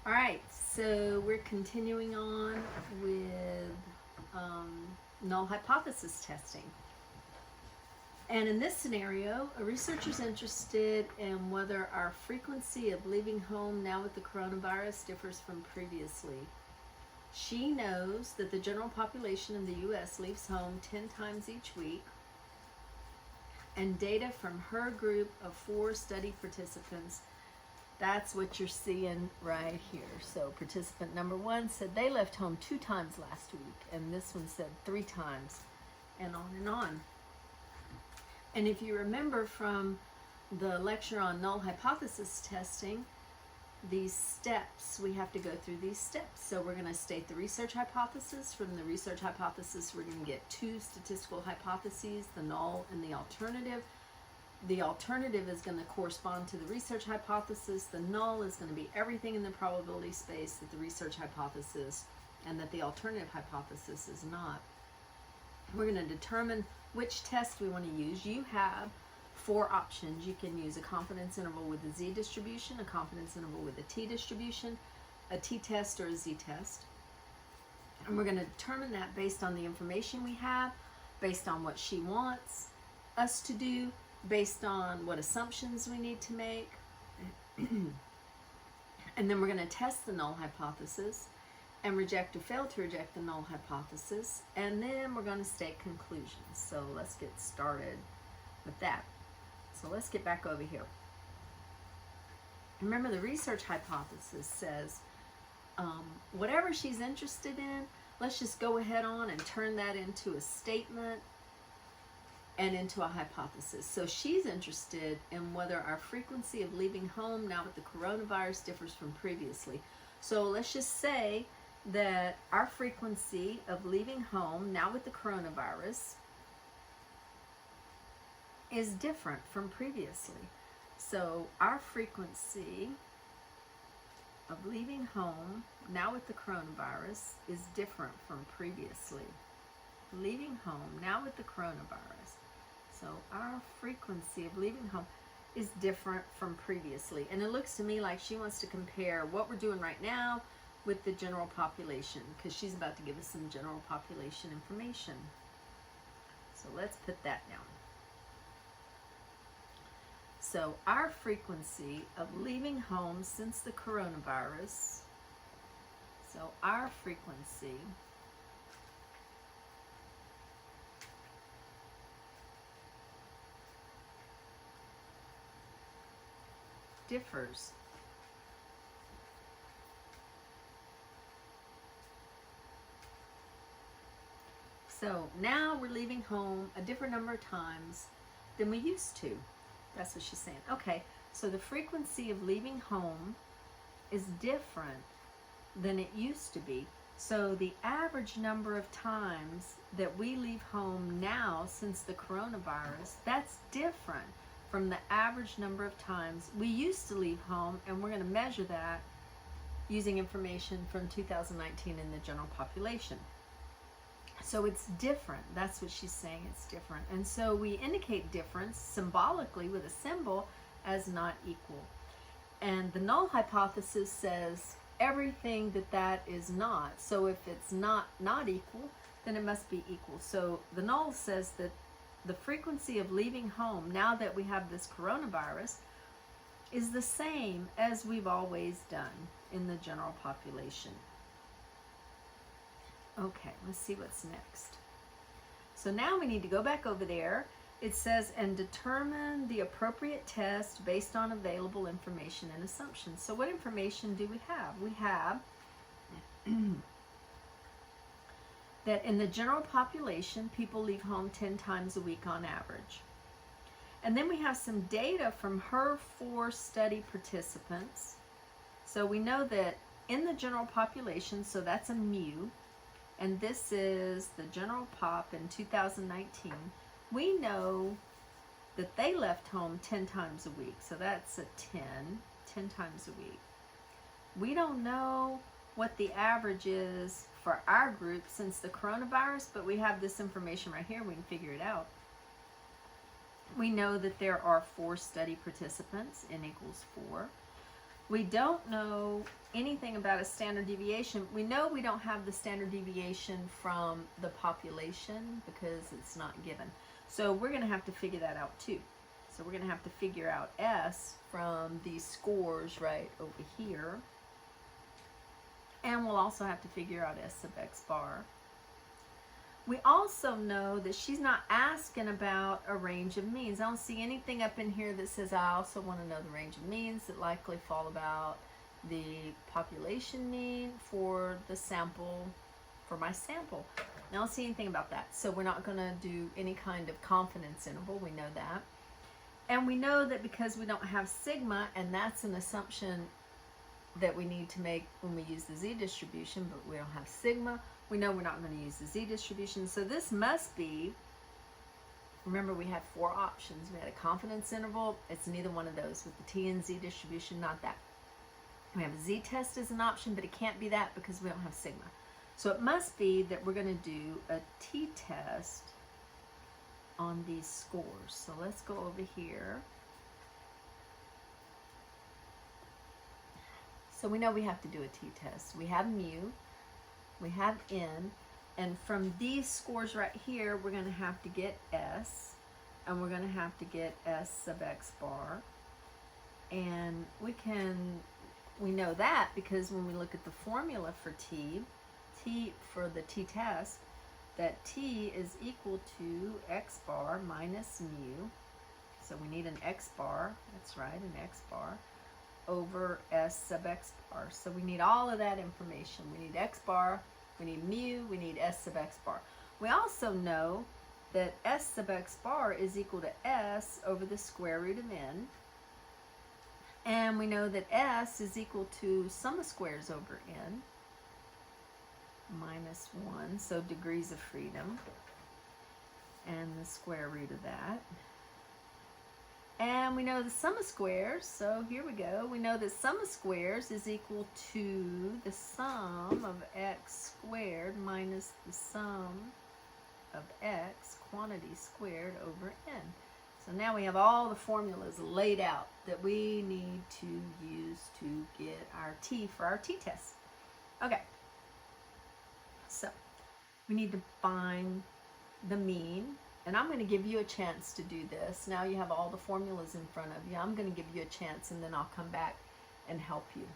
All right, so we're continuing on with null hypothesis testing. And in this scenario, a researcher is interested in whether our frequency of leaving home now with the coronavirus differs from previously. She knows that the general population in the U.S. leaves home 10 times each week, and data from her group of 4 study participants, that's what you're seeing right here. So participant number 1 said they left home 2 times last week, and this one said 3 times, and on and on. And if you remember from the lecture on null hypothesis testing, these steps, we have to go through these steps. So we're going to state the research hypothesis. From the research hypothesis, we're going to get 2 statistical hypotheses, the null and the alternative. The alternative is going to correspond to the research hypothesis. The null is going to be everything in the probability space that the research hypothesis and that the alternative hypothesis is not. We're going to determine which test we want to use. You have 4 options. You can use a confidence interval with a z distribution, a confidence interval with a t distribution, a t-test, or a z-test. And we're going to determine that based on the information we have, based on what she wants us to do, based on what assumptions we need to make. And then we're going to test the null hypothesis and reject or fail to reject the null hypothesis. And then we're going to state conclusions. So let's get started with that. So let's get back over here. Remember, the research hypothesis says whatever she's interested in, let's just go ahead on and turn that into a statement and into a hypothesis. So she's interested in whether our frequency of leaving home now with the coronavirus differs from previously. So let's just say that our frequency of leaving home now with the coronavirus is different from previously. So our frequency of leaving home now with the coronavirus is different from previously. Leaving home now with the coronavirus. So our frequency of leaving home is different from previously. And it looks to me like she wants to compare what we're doing right now with the general population, because she's about to give us some general population information. So let's put that down. So our frequency of leaving home since the coronavirus, so our frequency differs so now we're leaving home a different number of times than we used to. That's what she's saying. Okay, so the frequency of leaving home is different than it used to be. So the average number of times that we leave home now since the coronavirus, that's different from the average number of times we used to leave home, and we're going to measure that using information from 2019 in the general population. So it's different. That's what she's saying. It's different. And so we indicate difference symbolically with a symbol as not equal. And the null hypothesis says everything that is not. So if it's not equal, then it must be equal. So the null says that the frequency of leaving home now that we have this coronavirus is the same as we've always done in the general population. Okay, let's see what's next. So now we need to go back over there. It says, and determine the appropriate test based on available information and assumptions. So what information do we have? We have that in the general population, people leave home 10 times a week on average. And then we have some data from her 4 study participants. So we know that in the general population, so that's a mu, and this is the general pop in 2019, we know that they left home 10 times a week. So that's a 10 times a week. We don't know what the average is for our group since the coronavirus, but we have this information right here. We can figure it out. We know that there are 4 study participants, n equals 4. We don't know anything about a standard deviation. We know we don't have the standard deviation from the population because it's not given. So we're going to have to figure that out too. So we're going to have to figure out S from these scores right over here. And we'll also have to figure out S sub x bar. We also know that she's not asking about a range of means. I don't see anything up in here that says I also want to know the range of means that likely fall about the population mean for the sample, for my sample. I don't see anything about that. So we're not going to do any kind of confidence interval. We know that. And we know that because we don't have sigma, and that's an assumption that we need to make when we use the z distribution, but we don't have sigma, we know we're not going to use the z distribution. So this must be, remember we had 4 options. We had a confidence interval. It's neither one of those with the t and z distribution, not that. We have a z-test as an option, but it can't be that because we don't have sigma. So it must be that we're going to do a t-test on these scores. So let's go over here. So we know we have to do a t-test. We have mu, we have n, and from these scores right here, we're going to have to get s, and we're going to have to get s sub x bar. And we know that because when we look at the formula for t for the t-test, that t is equal to x bar minus mu. So we need an x bar, that's right, an x bar, over s sub x bar. So we need all of that information. We need x bar, we need mu, we need s sub x bar. We also know that s sub x bar is equal to s over the square root of n. And we know that s is equal to sum of squares over n minus 1, so degrees of freedom, and the square root of that. And we know the sum of squares, so here we go. We know that sum of squares is equal to the sum of x squared minus the sum of x, quantity squared, over n. So now we have all the formulas laid out that we need to use to get our t for our t-test. Okay, so we need to find the mean. And I'm going to give you a chance to do this. Now you have all the formulas in front of you. I'm going to give you a chance and then I'll come back and help you.